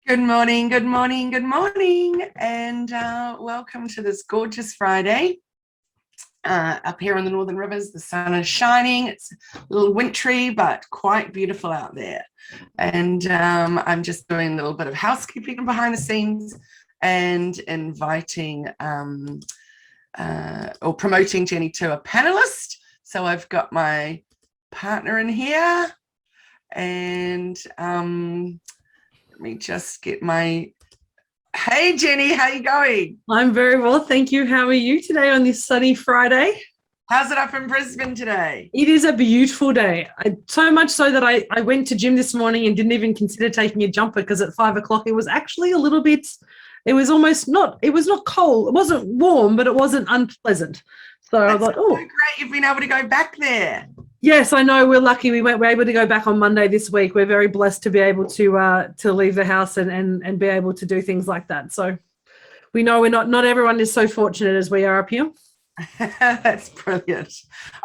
Good morning, good morning, good morning, and welcome to this gorgeous Friday. Up here on the Northern Rivers, the sun is shining. It's a little wintry, but quite beautiful out there. And I'm just doing a little bit of housekeeping behind the scenes and inviting or promoting Jenni to a panelist. So I've got my partner in here, and let me just get my... Hey, Jenni, how you going? I'm very well, thank you. How are you today on this sunny Friday? How's it up in Brisbane today? It is a beautiful day. So much so that I went to gym this morning and didn't even consider taking a jumper because at 5 o'clock it was actually a little bit, it was not cold. It wasn't warm, but it wasn't unpleasant. So I thought, oh, great. You've been able to go back there. Yes, I know. We're lucky. We're able to go back on Monday this week. We're very blessed to be able to leave the house and be able to do things like that. So we know not everyone is so fortunate as we are up here. That's brilliant.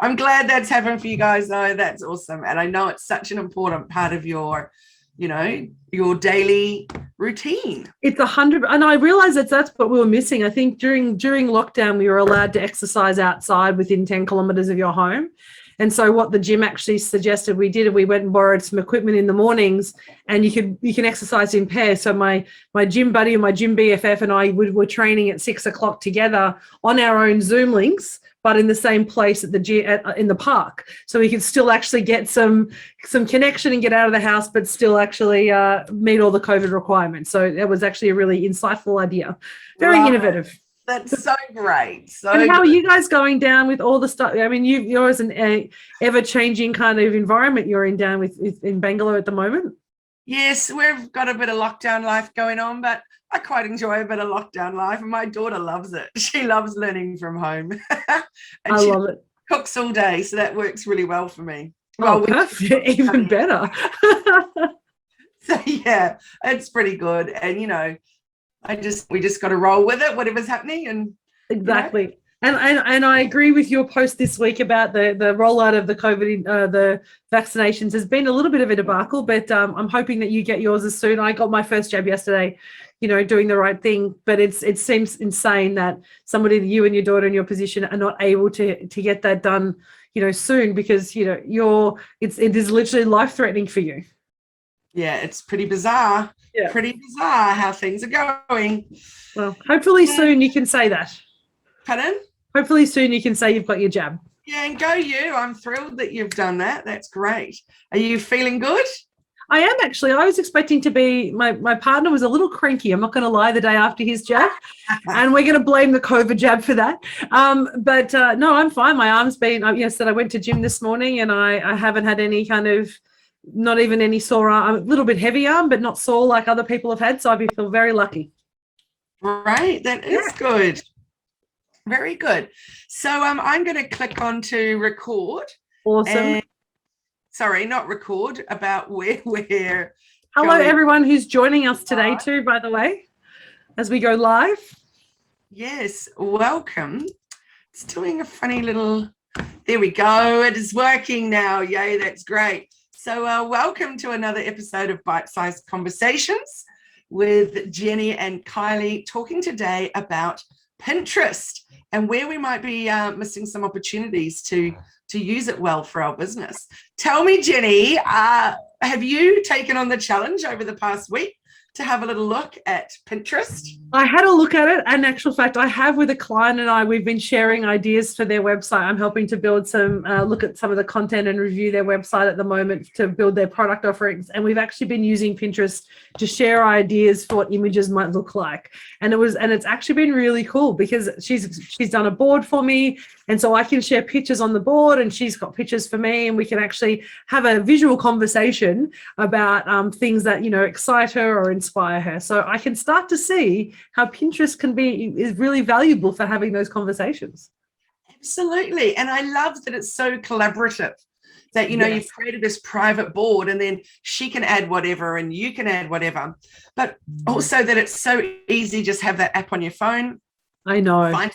I'm glad that's happened for you guys, though. That's awesome. And I know it's such an important part of your daily routine. It's 100, and I realize that's what we were missing. I think during lockdown, we were allowed to exercise outside within 10 kilometers of your home. And so what the gym actually suggested we did, we went and borrowed some equipment in the mornings, and you can exercise in pairs. So my gym buddy and my gym BFF and I were training at 6 o'clock together on our own Zoom links, but in the same place at the gym, in the park. So we could still actually get some connection and get out of the house, but still actually meet all the COVID requirements. So that was actually a really insightful idea. Very innovative. That's so great. And how are you guys going down with all the stuff? I mean, you're an ever-changing kind of environment you're in down in Bangalore at the moment. Yes, we've got a bit of lockdown life going on, but I quite enjoy a bit of lockdown life, and my daughter loves it. She loves learning from home. And I love it. Cooks all day, so that works really well for me. Well, perfect. Even better. So yeah, it's pretty good. And we just got to roll with it, whatever's happening. And exactly. And I agree with your post this week about the rollout of the COVID, the vaccinations has been a little bit of a debacle, but I'm hoping that you get yours as soon. I got my first jab yesterday, doing the right thing, but it seems insane that somebody, you and your daughter in your position, are not able to get that done, soon, because it is literally life-threatening for you. Yeah, it's pretty bizarre. Yeah. Pretty bizarre how things are going. Well, hopefully soon you can say that. Pardon? Hopefully soon you can say you've got your jab. Yeah, and go you. I'm thrilled that you've done that. That's great. Are you feeling good? I am actually. I was expecting to be, my partner was a little cranky, I'm not going to lie, the day after his jab. And we're going to blame the COVID jab for that. But no, I'm fine. My arm's been, I went to gym this morning, and I haven't had any kind of, not even any sore arm. I'm a little bit heavy arm, but not sore like other people have had. So I feel very lucky. Right. That is good. Very good. So I'm going to click on to record. Awesome. Sorry, not record, about where we're Hello, everyone who's joining us today too, by the way, as we go live. Yes, welcome. It's doing a funny little, there we go. It is working now. Yay, that's great. So welcome to another episode of Bite-Sized Conversations with Jenni and Kylie, talking today about Pinterest and where we might be missing some opportunities to use it well for our business. Tell me, Jenni, have you taken on the challenge over the past week to have a little look at Pinterest? I had a look at it, and in actual fact, I have with a client, and we've been sharing ideas for their website. I'm helping to build some, look at some of the content and review their website at the moment to build their product offerings. And we've actually been using Pinterest to share ideas for what images might look like. And it's actually been really cool because she's done a board for me. And so I can share pictures on the board, and she's got pictures for me, and we can actually have a visual conversation about things that, excite her or inspire her. So I can start to see how Pinterest is really valuable for having those conversations. Absolutely. And I love that it's so collaborative, that, you've created this private board, and then she can add whatever and you can add whatever, but also that it's so easy, just have that app on your phone. I know.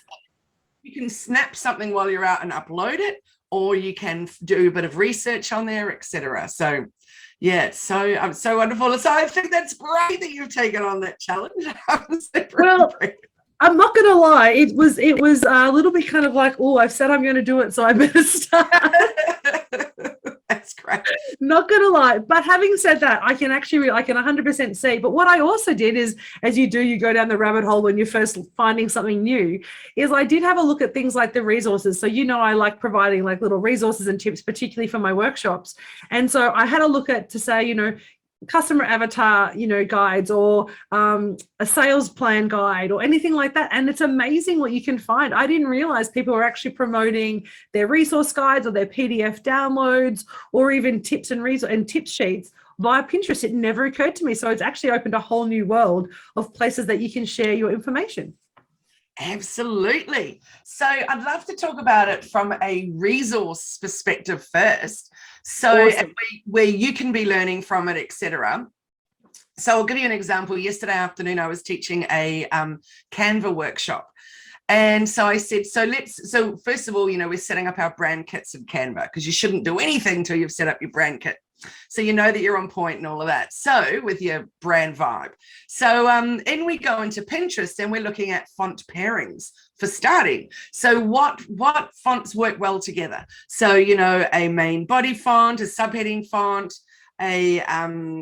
You can snap something while you're out and upload it, or you can do a bit of research on there, etc. So Yeah, it's so wonderful. So I think that's great that you've taken on that challenge. I'm super Well, impressed. I'm not going to lie. It was a little bit kind of like, oh, I've said I'm going to do it, so I better start. That's great. Not going to lie. But having said that, I can 100% see. But what I also did is, as you do, you go down the rabbit hole when you're first finding something new, is I did have a look at things like the resources. So, I like providing like little resources and tips, particularly for my workshops. And so I had a look at to say, customer avatar, guides, or a sales plan guide or anything like that. And it's amazing what you can find. I didn't realize people are actually promoting their resource guides or their PDF downloads or even tips and tip sheets via Pinterest. It never occurred to me. So it's actually opened a whole new world of places that you can share your information. Absolutely. So I'd love to talk about it from a resource perspective first. So Awesome. where you can be learning from it, etc. So I'll give you an example. Yesterday afternoon, I was teaching a Canva workshop. And so I said, so first of all, we're setting up our brand kits in Canva, because you shouldn't do anything until you've set up your brand kit. So you know that you're on point and all of that. So with your brand vibe. So then we go into Pinterest and we're looking at font pairings for starting. So what fonts work well together? So, a main body font, a subheading font, a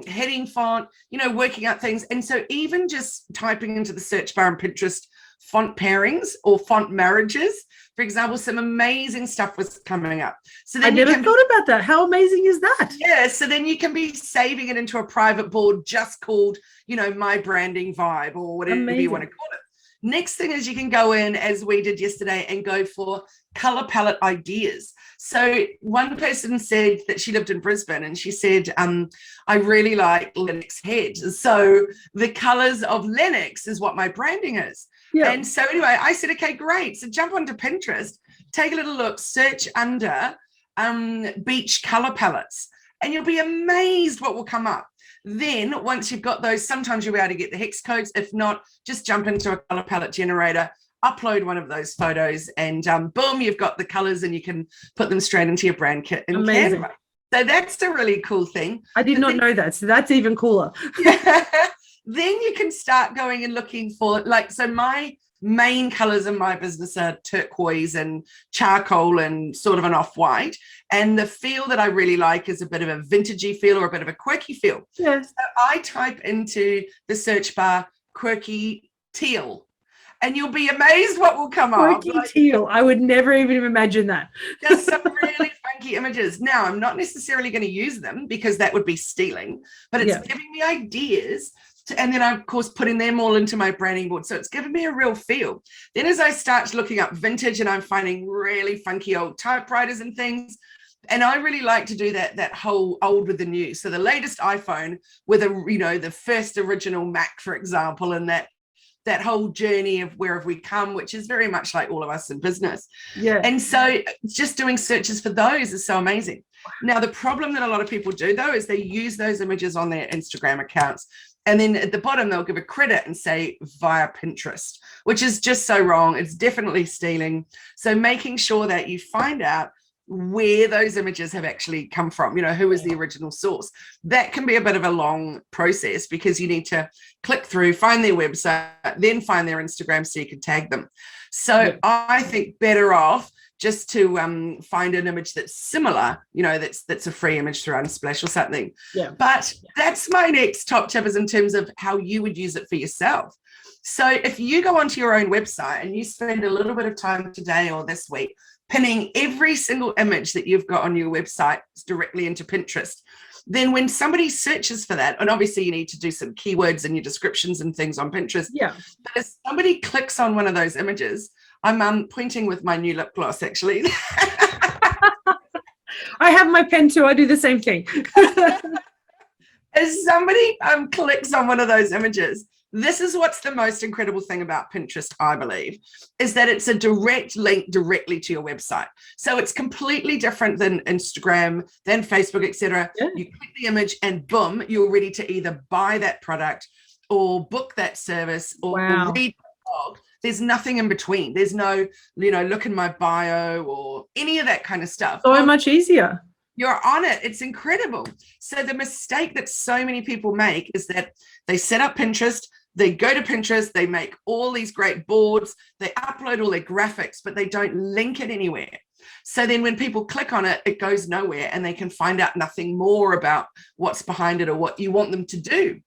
heading font, working out things. And so even just typing into the search bar on Pinterest font pairings or font marriages, for example, some amazing stuff was coming up. So then I never thought about that. How amazing is that? Yeah, so then you can be saving it into a private board just called, my branding vibe or whatever you want to call it. Next thing is you can go in, as we did yesterday, and go for color palette ideas. So one person said that she lived in Brisbane, and she said, I really like Lennox head. So the colors of Lennox is what my branding is. Yeah. And so anyway, I said, okay, great. So jump onto Pinterest, take a little look, search under beach color palettes, and you'll be amazed what will come up. Then once you've got those, sometimes you'll be able to get the hex codes. If not, just jump into a color palette generator, upload one of those photos, and boom, you've got the colors, and you can put them straight into your brand kit in Canva. So that's a really cool thing. I did not know that. So that's even cooler. Yeah. Then you can start going and looking for, so my main colors in my business are turquoise and charcoal and sort of an off-white. And the feel that I really like is a bit of a vintagey feel or a bit of a quirky feel. Yeah. So I type into the search bar quirky teal, and you'll be amazed what will come up. Quirky teal. I would never even imagine that. Just some really funky images. Now, I'm not necessarily going to use them because that would be stealing, but it's giving me ideas. And then I'm, of course, putting them all into my branding board. So it's given me a real feel. Then as I start looking up vintage, and I'm finding really funky old typewriters and things, and I really like to do that whole old with the new. So the latest iPhone with the first original Mac, for example, and that whole journey of where have we come, which is very much like all of us in business. Yeah. And so just doing searches for those is so amazing. Now, the problem that a lot of people do, though, is they use those images on their Instagram accounts. And then at the bottom, they'll give a credit and say via Pinterest, which is just so wrong. It's definitely stealing. So making sure that you find out where those images have actually come from, who is the original source. That can be a bit of a long process because you need to click through, find their website, then find their Instagram so you can tag them. So I think better off just to find an image that's similar, that's a free image through Unsplash or something. Yeah. But that's my next top tip, is in terms of how you would use it for yourself. So if you go onto your own website and you spend a little bit of time today or this week pinning every single image that you've got on your website directly into Pinterest, then when somebody searches for that, and obviously you need to do some keywords in your descriptions and things on Pinterest. Yeah. But if somebody clicks on one of those images, I'm pointing with my new lip gloss, actually. I have my pen too. I do the same thing. As somebody clicks on one of those images, this is what's the most incredible thing about Pinterest, I believe, is that it's a direct link directly to your website. So it's completely different than Instagram, than Facebook, etc. Yeah. You click the image and boom, you're ready to either buy that product or book that service or read the blog. There's nothing in between. There's no, look in my bio or any of that kind of stuff. So much easier. You're on it. It's incredible. So the mistake that so many people make is that they set up Pinterest, they go to Pinterest, they make all these great boards, they upload all their graphics, but they don't link it anywhere. So then when people click on it, it goes nowhere and they can find out nothing more about what's behind it or what you want them to do.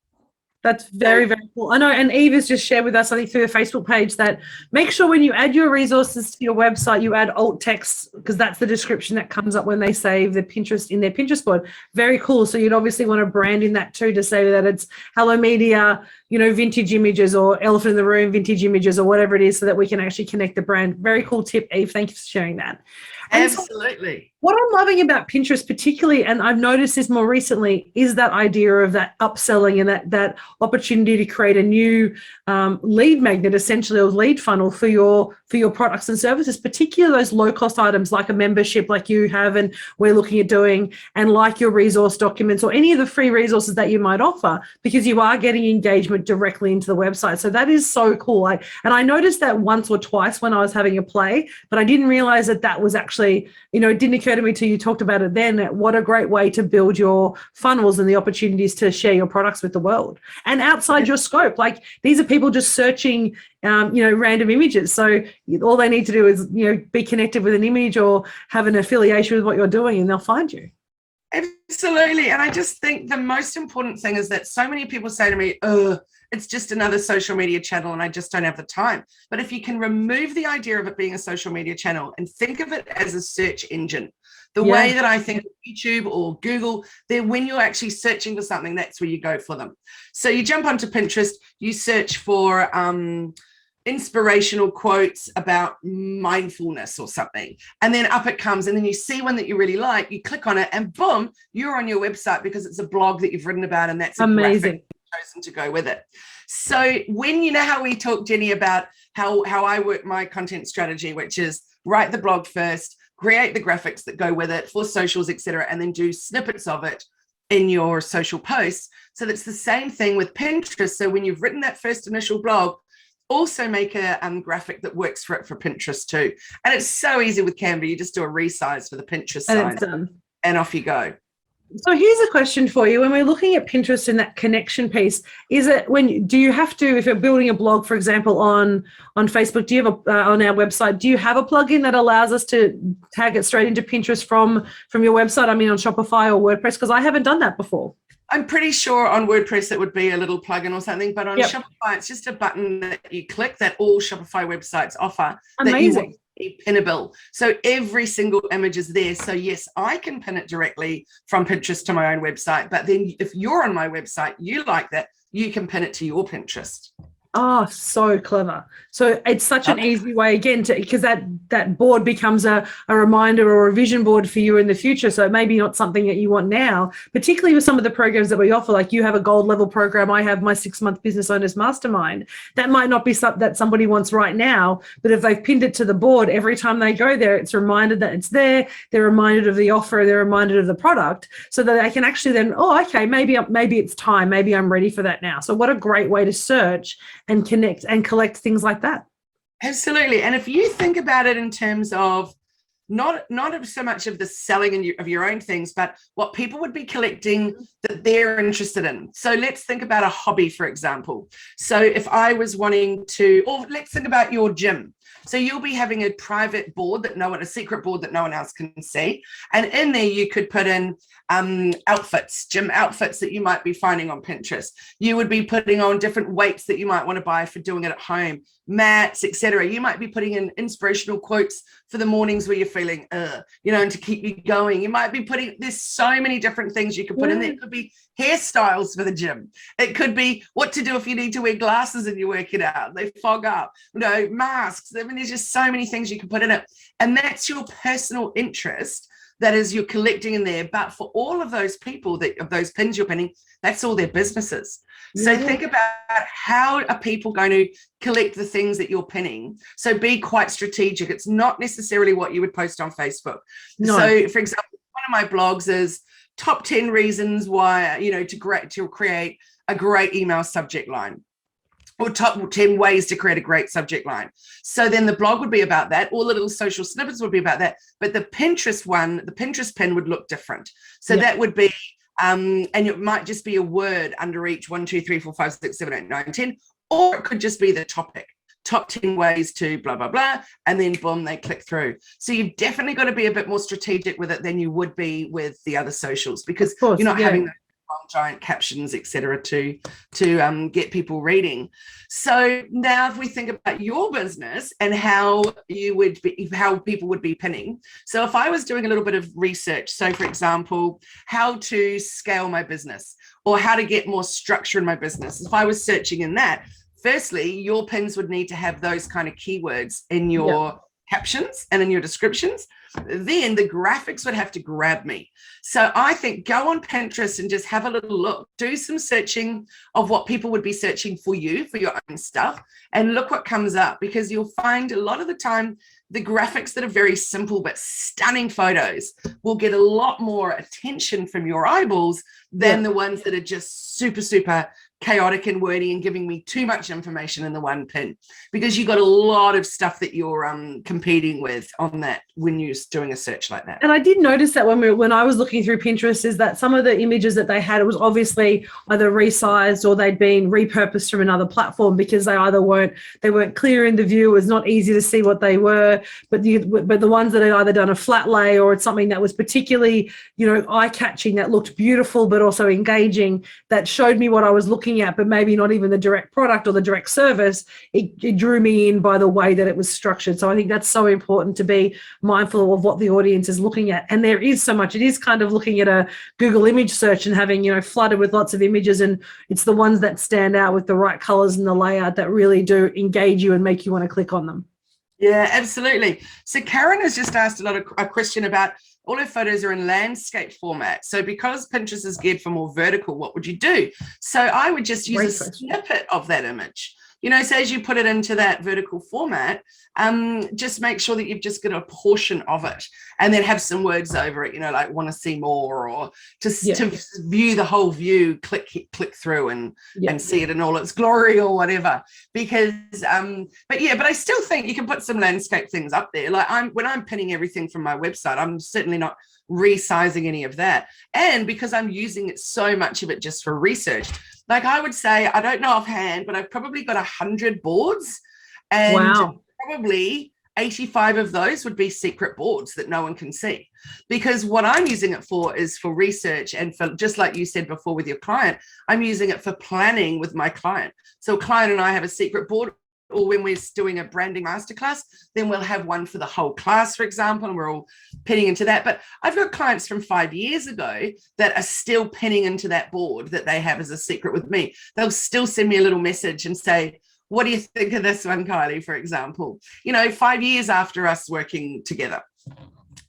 That's very, very cool. I know, and Eve has just shared with us, I think, through the Facebook page that make sure when you add your resources to your website, you add alt text, because that's the description that comes up when they save the Pinterest in their Pinterest board. Very cool. So you'd obviously want to brand in that too, to say that it's Hello Media, vintage images, or Elephant in the Room vintage images, or whatever it is, so that we can actually connect the brand. Very cool tip, Eve. Thank you for sharing that. And absolutely. So what I'm loving about Pinterest particularly, and I've noticed this more recently, is that idea of that upselling and that opportunity to create a new lead magnet, essentially, or lead funnel for your products and services, particularly those low-cost items like a membership like you have and we're looking at doing, and like your resource documents or any of the free resources that you might offer, because you are getting engagement directly into the website. So that is so cool. And I noticed that once or twice when I was having a play, but I didn't realize that was actually, it didn't occur to me till you talked about it then. What a great way to build your funnels and the opportunities to share your products with the world and outside your scope. Like, these are people just searching random images. So all they need to do is, be connected with an image or have an affiliation with what you're doing, and they'll find you. Absolutely. And I just think the most important thing is that so many people say to me, it's just another social media channel and I just don't have the time. But if you can remove the idea of it being a social media channel and think of it as a search engine, the way that I think of YouTube or Google, when you're actually searching for something, that's where you go for them. So you jump onto Pinterest, you search for inspirational quotes about mindfulness or something, and then up it comes, and then you see one that you really like, you click on it, and boom, you're on your website because it's a blog that you've written about, and that's amazing. Chosen to go with it. So when how we talk, Jenny, about how I work my content strategy, which is write the blog first, create the graphics that go with it for socials, etc., and then do snippets of it in your social posts. So that's the same thing with Pinterest. So when you've written that first initial blog, also make a graphic that works for Pinterest too. And it's so easy with Canva. You just do a resize for the Pinterest side and off you go. So here's a question for you. When we're looking at Pinterest and that connection piece, do you have to, if you're building a blog, for example, on Facebook, do you have on our website, do you have a plugin that allows us to tag it straight into Pinterest from your website? I mean, on Shopify or WordPress, because I haven't done that before. I'm pretty sure on WordPress it would be a little plugin or something, but on Shopify, it's just a button that you click that all Shopify websites offer. Amazing. Pinnable. So every single image is there. So yes, I can pin it directly from Pinterest to my own website, but then if you're on my website, you like that, you can pin it to your Pinterest. Oh, so clever. So it's such an easy way, again, because that board becomes a reminder or a vision board for you in the future. So maybe not something that you want now, particularly with some of the programs that we offer. Like, you have a gold level program. I have my 6-month business owners mastermind. That might not be something that somebody wants right now, but if they've pinned it to the board, every time they go there, it's reminded that it's there. They're reminded of the offer. They're reminded of the product, so that they can actually then, okay, maybe it's time. Maybe I'm ready for that now. So what a great way to search and connect and collect things like that. Absolutely. And if you think about it in terms of not so much of the selling of your own things, but what people would be collecting that they're interested in. So let's think about a hobby, for example. So if I was wanting to, or let's think about your gym. So you'll be having a private board a secret board that no one else can see. And in there, you could put in gym outfits that you might be finding on Pinterest. You would be putting on different weights that you might want to buy for doing it at home, mats, etc. You might be putting in inspirational quotes for the mornings where you're feeling, and to keep you going. You might be there's so many different things you could put in there. It could be hairstyles for the gym. It could be what to do if you need to wear glasses and you're working out. They fog up. Masks. I mean, there's just so many things you can put in it. And that's your personal interest. That is, you're collecting in there. But for all of those people of those pins you're pinning, that's all their businesses. So think about how are people going to collect the things that you're pinning. So be quite strategic. It's not necessarily what you would post on Facebook. No. So for example, one of my blogs is top 10 reasons why, to create a great email subject line. or top 10 ways to create a great subject line. So then the blog would be about that, all the little social snippets would be about that. But the Pinterest one, the Pinterest pin would look different. So that would be, and it might just be a word under each 1, 2, 3, 4, 5, 6, 7, 8, 9, 10, or it could just be the topic. Top 10 ways to blah, blah, blah, and then boom, they click through. So you've definitely got to be a bit more strategic with it than you would be with the other socials, because you're not having long giant captions, etc., to get people reading. So now if we think about your business and how people would be pinning. So if I was doing a little bit of research, so for example, how to scale my business or how to get more structure in my business, if I was searching in that, firstly, your pins would need to have those kind of keywords in your captions and in your descriptions. Then the graphics would have to grab me. So I think go on Pinterest and just have a little look, do some searching of what people would be searching for you, for your own stuff, and look what comes up, because you'll find a lot of the time the graphics that are very simple but stunning photos will get a lot more attention from your eyeballs than the ones that are just super, super chaotic and wordy and giving me too much information in the one pin, because you got a lot of stuff that you're competing with on that when you're doing a search like that. And I did notice that when I was looking through Pinterest, is that some of the images that they had, it was obviously either resized or they'd been repurposed from another platform, because they either weren't clear in the view. It was not easy to see what they were, but the ones that had either done a flat lay or it's something that was particularly, eye-catching, that looked beautiful but also engaging, that showed me what I was looking at, but maybe not even the direct product or the direct service, it drew me in by the way that it was structured. So I think that's so important to be mindful of what the audience is looking at. And there is so much, it is kind of looking at a Google image search and having, flooded with lots of images, and it's the ones that stand out with the right colors and the layout that really do engage you and make you want to click on them. Yeah, absolutely. So Karen has just asked a question about all her photos are in landscape format. So because Pinterest is geared for more vertical, what would you do? So I would just use a snippet of that image. So as you put it into that vertical format, just make sure that you've just got a portion of it and then have some words over it, like want to see more, or to view the whole view, click through and see it in all its glory or whatever. Because, but I still think you can put some landscape things up there. Like when I'm pinning everything from my website, I'm certainly not resizing any of that. And because I'm using it, so much of it just for research, like I would say, I don't know offhand, but I've probably got 100 boards, and probably 85 of those would be secret boards that no one can see, because what I'm using it for is for research, and for, just like you said before with your client, I'm using it for planning with my client. So a client and I have a secret board, or when we're doing a branding masterclass, then we'll have one for the whole class, for example, and we're all pinning into that. But I've got clients from 5 years ago that are still pinning into that board that they have as a secret with me. They'll still send me a little message and say, what do you think of this one, Kylie, for example? 5 years after us working together.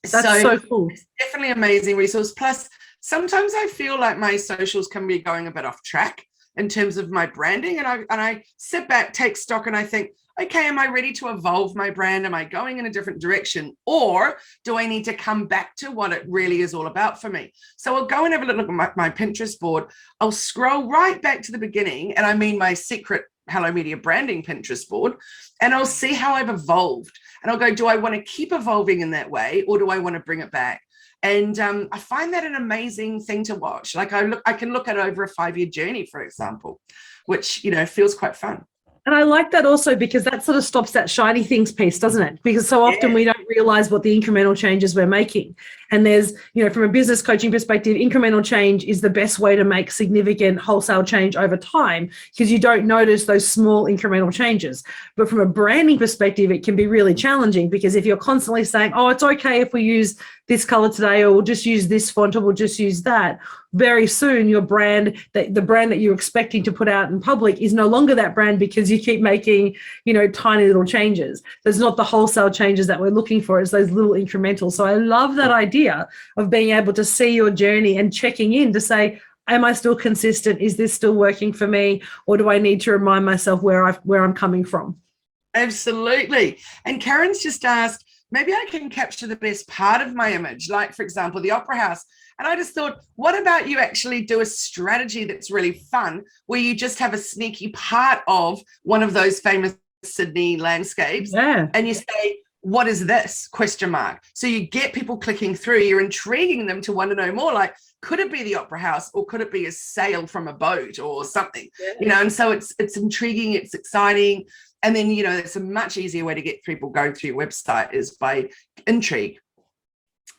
That's so cool. It's definitely an amazing resource. Plus, sometimes I feel like my socials can be going a bit off track in terms of my branding, and I sit back, take stock, and I think, okay, am I ready to evolve my brand? Am I going in a different direction, or do I need to come back to what it really is all about for me? So I'll go and have a look at my Pinterest board. I'll scroll right back to the beginning, and I mean my secret Hello Media branding Pinterest board, and I'll see how I've evolved, and I'll go, do I want to keep evolving in that way, or do I want to bring it back? And I find that an amazing thing to watch. Like I can look at over a 5-year journey, for example, which, feels quite fun. And I like that also, because that sort of stops that shiny things piece, doesn't it? Because so often we don't realize what the incremental changes we're making. And there's, from a business coaching perspective, incremental change is the best way to make significant wholesale change over time, because you don't notice those small incremental changes. But from a branding perspective, it can be really challenging, because if you're constantly saying, oh, it's okay if we use this color today, or we'll just use this font, or we'll just use that, very soon your brand, the brand that you're expecting to put out in public, is no longer that brand, because you keep making, tiny little changes. There's not the wholesale changes that we're looking for, it's those little incremental. So I love that idea of being able to see your journey and checking in to say, am I still consistent? Is this still working for me? Or do I need to remind myself where I'm coming from? Absolutely. And Karen's just asked, maybe I can capture the best part of my image. Like, for example, the Opera House. And I just thought, what about you actually do a strategy that's really fun, where you just have a sneaky part of one of those famous Sydney landscapes, and you say, what is this? Question mark. So you get people clicking through, you're intriguing them to want to know more, like, could it be the Opera House, or could it be a sail from a boat or something? You know, and so it's intriguing, it's exciting. And then, you know, it's a much easier way to get people going through your website is by intrigue.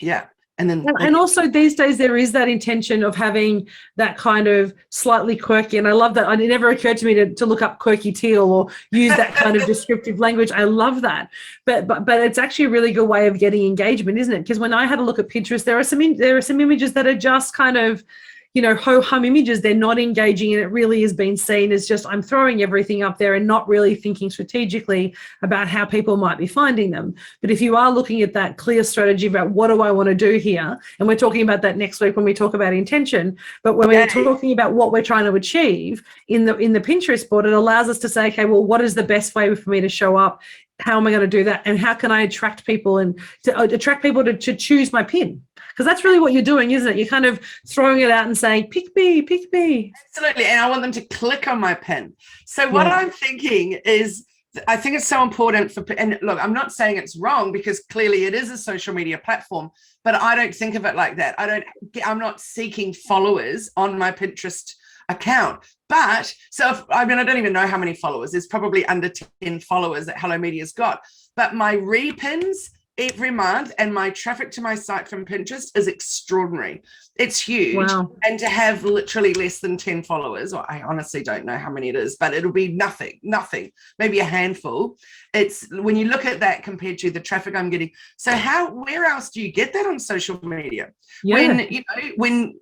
Yeah. And also these days there is that intention of having that kind of slightly quirky, and I love that. It never occurred to me to look up quirky teal or use that kind of descriptive language. I love that, but it's actually a really good way of getting engagement, isn't it? Because when I had a look at Pinterest, there are some images that are just kind of, you know, ho-hum images. They're not engaging, and it really is being seen as just, I'm throwing everything up there and not really thinking strategically about how people might be finding them. But if you are looking at that clear strategy about what do I want to do here, and we're talking about that next week when we talk about intention, but when we're talking about what we're trying to achieve in the Pinterest board, it allows us to say, okay, well, what is the best way for me to show up? How am I going to do that? And how can I attract people and to attract people to choose my pin? Because that's really what you're doing, isn't it? You're kind of throwing it out and saying, pick me, pick me. Absolutely. And I want them to click on my pin. So what I'm thinking is, I think it's so important and look, I'm not saying it's wrong, because clearly it is a social media platform, but I don't think of it like that. I'm not seeking followers on my Pinterest account. But I don't even know how many followers. There's probably under 10 followers that Hello Media's got. But my repins every month and my traffic to my site from Pinterest is extraordinary. It's huge. Wow. And to have literally less than 10 followers, or I honestly don't know how many it is, but it'll be nothing, maybe a handful. It's when you look at that compared to the traffic I'm getting. So where else do you get that on social media? When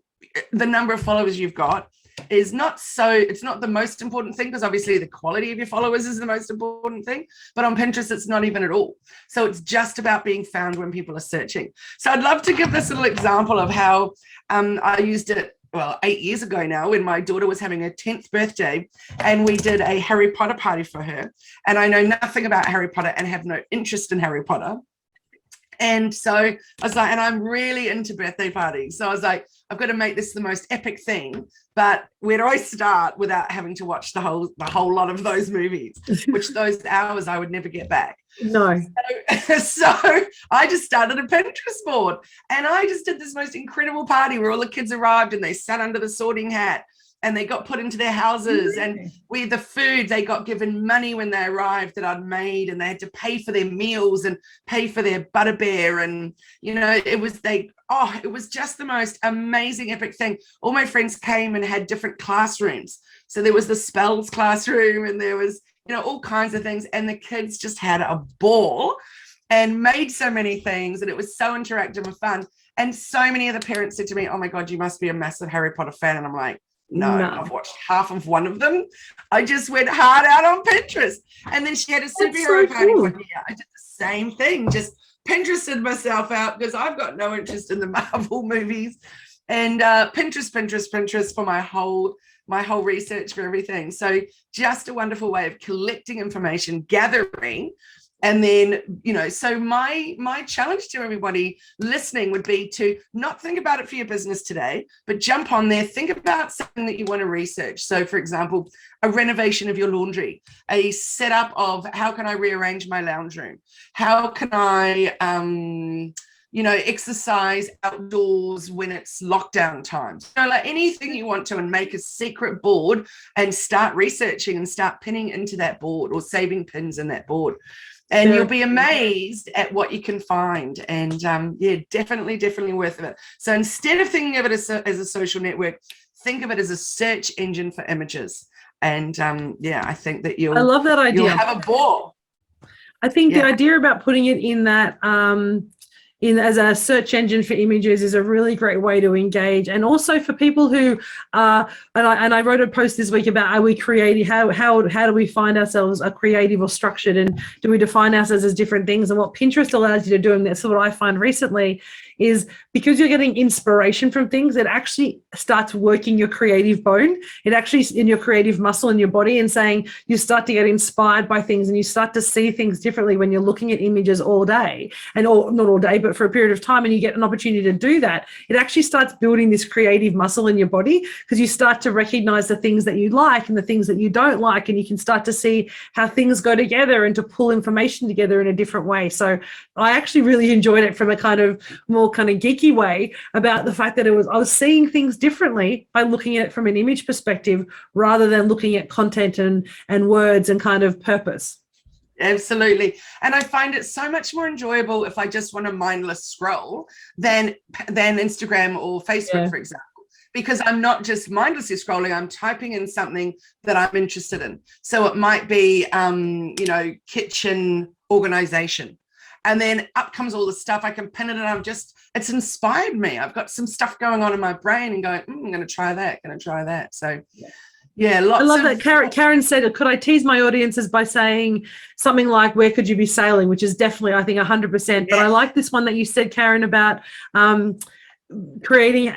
the number of followers you've got is it's not the most important thing, because obviously the quality of your followers is the most important thing, but on Pinterest it's not even at all. So it's just about being found when people are searching. So I'd love to give this little example of how I used it 8 years ago now, when my daughter was having her 10th birthday, and we did a Harry Potter party for her, and I know nothing about Harry Potter and have no interest in Harry Potter. And so I was like, and I'm really into birthday parties. So I was like, I've got to make this the most epic thing. But where do I start without having to watch the whole lot of those movies, which those hours I would never get back? No. So I just started a Pinterest board, and I just did this most incredible party where all the kids arrived and they sat under the sorting hat, and they got put into their houses, and the food, they got given money when they arrived that I'd made, and they had to pay for their meals and pay for their butterbeer. And, you know, it was just the most amazing, epic thing. All my friends came and had different classrooms. So there was the spells classroom, and there was, you know, all kinds of things. And the kids just had a ball and made so many things. And it was so interactive and fun. And so many of the parents said to me, oh my God, you must be a massive Harry Potter fan. And I'm like, no, I've watched half of one of them. I just went hard out on Pinterest. And then she had a superhero party one year. I did the same thing, just Pinterested myself out, because I've got no interest in the Marvel movies. And Pinterest for my whole research for everything. So just a wonderful way of collecting information, gathering. And then, you know, so my challenge to everybody listening would be to not think about it for your business today, but jump on there, think about something that you want to research. So, for example, a renovation of your laundry, a setup of how can I rearrange my lounge room? How can I, exercise outdoors when it's lockdown times? You know, like anything you want to, and make a secret board and start researching and start pinning into that board, or saving pins in that board. And you'll be amazed at what you can find. And definitely worth it. So instead of thinking of it as a social network, think of it as a search engine for images. And I think that I love that idea. You'll have a ball. I think the idea about putting it in that as a search engine for images is a really great way to engage. And also for people who and I wrote a post this week about, are we creative? How do we find ourselves are creative or structured, and do we define ourselves as different things? And what Pinterest allows you to do, and that's what I find recently, is because you're getting inspiration from things, it actually starts working your creative bone. It actually in your creative muscle in your body, and saying you start to get inspired by things, and you start to see things differently when you're looking at images all day, and not all day, but it for a period of time and you get an opportunity to do that, it actually starts building this creative muscle in your body, because you start to recognize the things that you like and the things that you don't like, and you can start to see how things go together and to pull information together in a different way. So I actually really enjoyed it from a kind of more kind of geeky way, about the fact that I was seeing things differently by looking at it from an image perspective rather than looking at content and words and kind of purpose. Absolutely. And I find it so much more enjoyable if I just want a mindless scroll than Instagram or Facebook, for example, because I'm not just mindlessly scrolling, I'm typing in something that I'm interested in. So it might be, kitchen organization. And then up comes all the stuff. I can pin it, and it's inspired me. I've got some stuff going on in my brain and going, I'm going to try that. So yeah, lots. I love that. Karen said, could I tease my audiences by saying something like, where could you be sailing? Which is definitely, I think, 100%. But I like this one that you said, Karen, about creating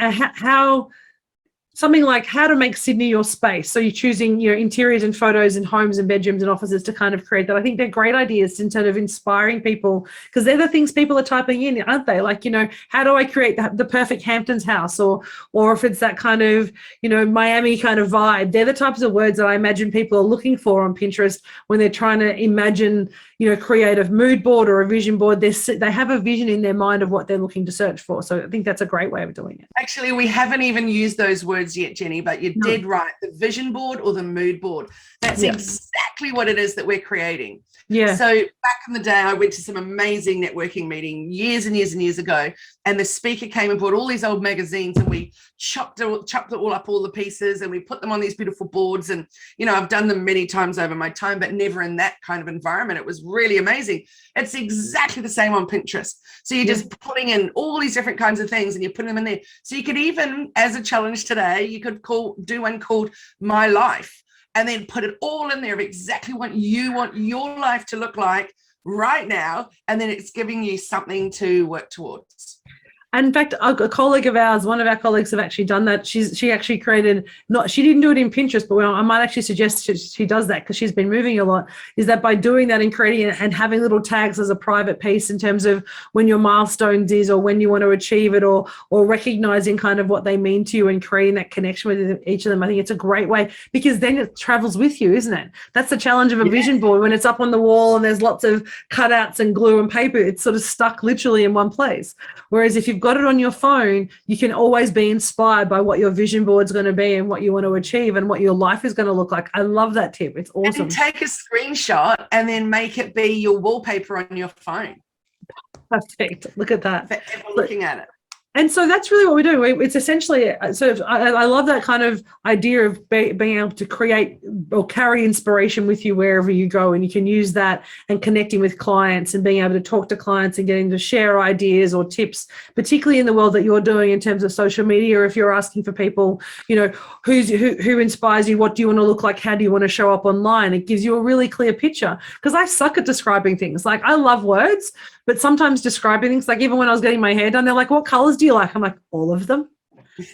something like how to make Sydney your space. So you're choosing your interiors and photos and homes and bedrooms and offices to kind of create that. I think they're great ideas in terms of inspiring people, because they're the things people are typing in, aren't they? Like, how do I create the perfect Hamptons house, or if it's that kind of, Miami kind of vibe. They're the types of words that I imagine people are looking for on Pinterest when they're trying to imagine, create a mood board or a vision board. They have a vision in their mind of what they're looking to search for. So I think that's a great way of doing it. Actually, we haven't even used those words yet, Jenny, but you did right. The vision board or the mood board. That's exactly what it is that we're creating. Yeah. So back in the day, I went to some amazing networking meeting years and years and years ago, and the speaker came and brought all these old magazines, and we chopped it all up, all the pieces, and we put them on these beautiful boards. And, I've done them many times over my time, but never in that kind of environment. It was really amazing. It's exactly the same on Pinterest. So you're just putting in all these different kinds of things, and you're putting them in there. So you could even, as a challenge today, you could do one called My Life, and then put it all in there of exactly what you want your life to look like right now. And then it's giving you something to work towards. And in fact, a colleague of ours, one of our colleagues have actually done that. She actually created, she didn't do it in Pinterest, but I might actually suggest she does that, because she's been moving a lot, is that by doing that and creating it and having little tags as a private piece in terms of when your milestones is, or when you want to achieve it, or recognizing kind of what they mean to you and creating that connection with each of them. I think it's a great way, because then it travels with you, isn't it? That's the challenge of a vision board. When it's up on the wall and there's lots of cutouts and glue and paper, it's sort of stuck literally in one place. Whereas if you've got it on your phone, you can always be inspired by what your vision board's going to be and what you want to achieve and what your life is going to look like. I love that tip. It's awesome. And take a screenshot and then make it be your wallpaper on your phone. Perfect. Look at that. Forever looking at it. And so that's really what we do. It's essentially, so I love that kind of idea of being able to create or carry inspiration with you wherever you go. And you can use that and connecting with clients and being able to talk to clients and getting to share ideas or tips, particularly in the world that you're doing in terms of social media. If you're asking for people, who inspires you, what do you want to look like, how do you want to show up online? It gives you a really clear picture, because I suck at describing things. Like, I love words, but sometimes describing things, like even when I was getting my hair done, they're like, what colors do you like? I'm like, all of them.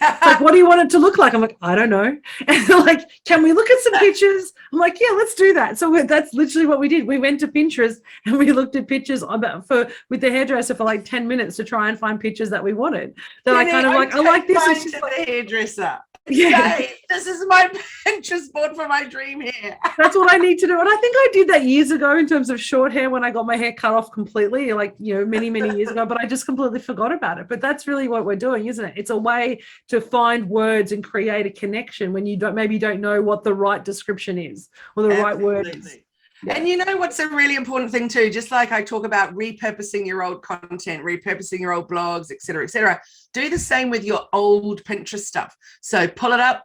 Like, what do you want it to look like? I'm like, I don't know. And they're like, can we look at some pictures? I'm like, yeah, let's do that. So that's literally what we did. We went to Pinterest and we looked at pictures with the hairdresser for like 10 minutes to try and find pictures that we wanted. That I kind of like, I like this. It's just like, the hairdresser. Yeah, this is my Pinterest board for my dream hair. That's what I need to do. And I think I did that years ago in terms of short hair, when I got my hair cut off completely, many, many years ago, but I just completely forgot about it. But that's really what we're doing, isn't it? It's a way to find words and create a connection when you don't know what the right description is or the right word is. Yeah. And what's a really important thing too, just like I talk about repurposing your old content, repurposing your old blogs, et cetera, do the same with your old Pinterest stuff. So pull it up,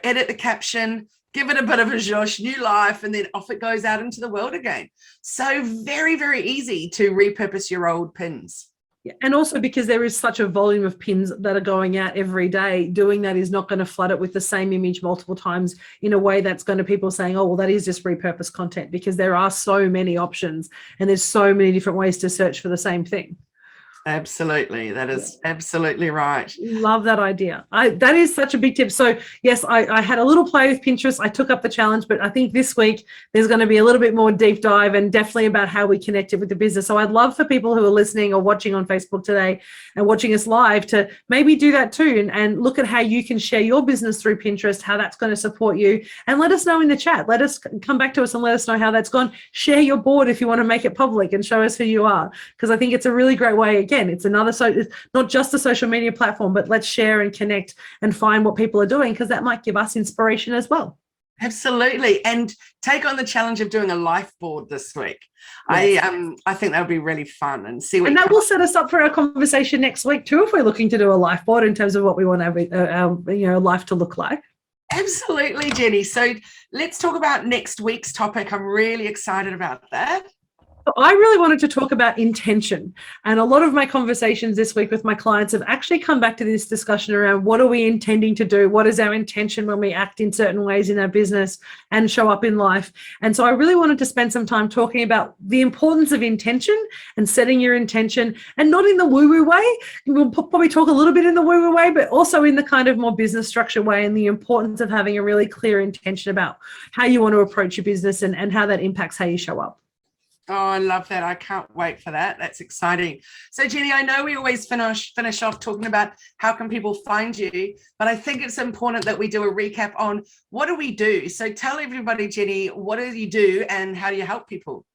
edit the caption, give it a bit of a zhuzh, new life, and then off it goes out into the world again. So very, very easy to repurpose your old pins. Yeah. And also because there is such a volume of pins that are going out every day, doing that is not going to flood it with the same image multiple times in a way that's going to people saying, oh, well, that is just repurposed content, because there are so many options and there's so many different ways to search for the same thing. Absolutely. That is absolutely right. Love that idea. That is such a big tip. So yes, I had a little play with Pinterest. I took up the challenge, but I think this week there's going to be a little bit more deep dive and definitely about how we connected with the business. So I'd love for people who are listening or watching on Facebook today and watching us live to maybe do that too and look at how you can share your business through Pinterest, how that's going to support you, and let us know in the chat. Let us come back to us and let us know how that's gone. Share your board if you want to make it public and show us who you are, because I think it's a really great way. Again, it's another, so it's not just a social media platform, but let's share and connect and find what people are doing, because that might give us inspiration as well. Absolutely. And take on the challenge of doing a life board this week. Yes. I think that would be really fun, and see what. And that will set us up for our conversation next week too, if we're looking to do a life board in terms of what we want our life to look like. Absolutely, Jenny. So let's talk about next week's topic. I'm really excited about that. I really wanted to talk about intention, and a lot of my conversations this week with my clients have actually come back to this discussion around what are we intending to do? What is our intention when we act in certain ways in our business and show up in life? And so I really wanted to spend some time talking about the importance of intention and setting your intention, and not in the woo-woo way. We'll probably talk a little bit in the woo-woo way, but also in the kind of more business structure way, and the importance of having a really clear intention about how you want to approach your business and how that impacts how you show up. Oh, I love that. I can't wait for that. That's exciting. So, Jenny, I know we always finish off talking about how can people find you, but I think it's important that we do a recap on what do we do. So tell everybody, Jenny, what do you do and how do you help people?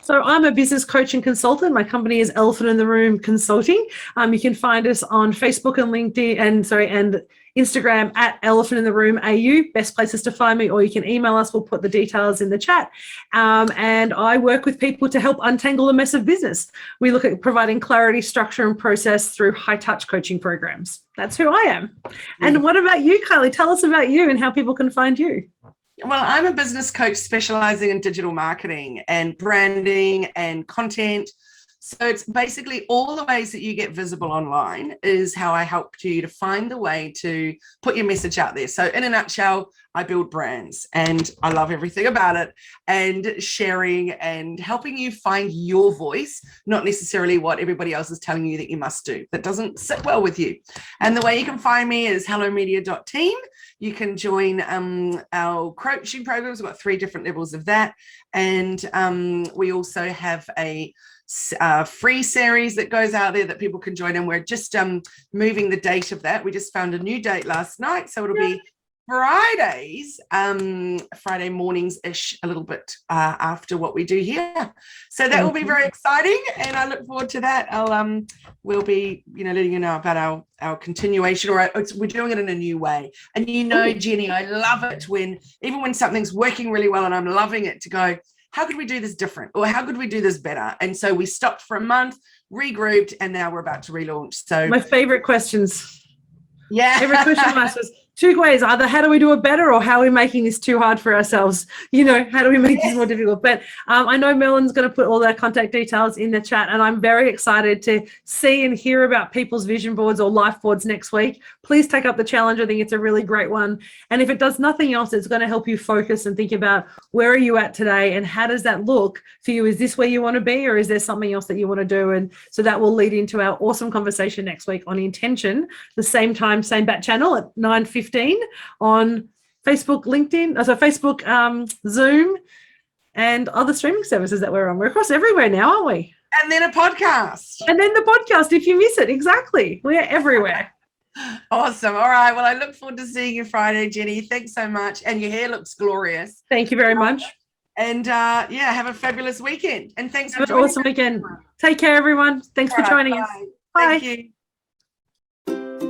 So I'm a business coach and consultant. My company is Elephant in the Room Consulting. You can find us on Facebook and LinkedIn and Instagram at Elephant in the Room AU. Best places to find me, or you can email us. We'll put the details in the chat. And I work with people to help untangle the mess of business. We look at providing clarity, structure, and process through high-touch coaching programs. That's who I am. And what about you, Kylie? Tell us about you and how people can find you. Well, I'm a business coach specializing in digital marketing and branding and content. So it's basically all the ways that you get visible online is how I help you to find the way to put your message out there. So in a nutshell, I build brands and I love everything about it, and sharing and helping you find your voice, not necessarily what everybody else is telling you that you must do. That doesn't sit well with you. And the way you can find me is hellomedia.team. You can join our coaching programs. We've got 3 different levels of that. And we also have a free series that goes out there that people can join, and we're just moving the date of that. We just found a new date last night, so it'll be Fridays, Friday mornings-ish, a little bit after what we do here. So that will be very exciting, and I look forward to that. We'll be, letting you know about our continuation, or we're doing it in a new way. And Jenny, I love it when even when something's working really well and I'm loving it, to go, how could we do this different, or how could we do this better? And so we stopped for a month, regrouped, and now we're about to relaunch. So my favorite questions. Yeah. Favorite question I asked was 2 ways: either how do we do it better, or how are we making this too hard for ourselves? How do we make this more difficult? But I know Merlin's going to put all their contact details in the chat, and I'm very excited to see and hear about people's vision boards or life boards next week. Please take up the challenge. I think it's a really great one. And if it does nothing else, it's going to help you focus and think about where are you at today and how does that look for you? Is this where you want to be, or is there something else that you want to do? And so that will lead into our awesome conversation next week on intention, the same time, same bat channel at 9:15 on Facebook, LinkedIn, Facebook, Zoom, and other streaming services that we're on. We're across everywhere now, aren't we? And then a podcast. And then the podcast, if you miss it. Exactly. We're everywhere. Awesome. All right. Well, I look forward to seeing you Friday, Jenny. Thanks so much. And your hair looks glorious. Thank you very much. And have a fabulous weekend. And thanks for joining. Have an awesome weekend. Take care, everyone. Thanks for joining us. Bye. Thank you.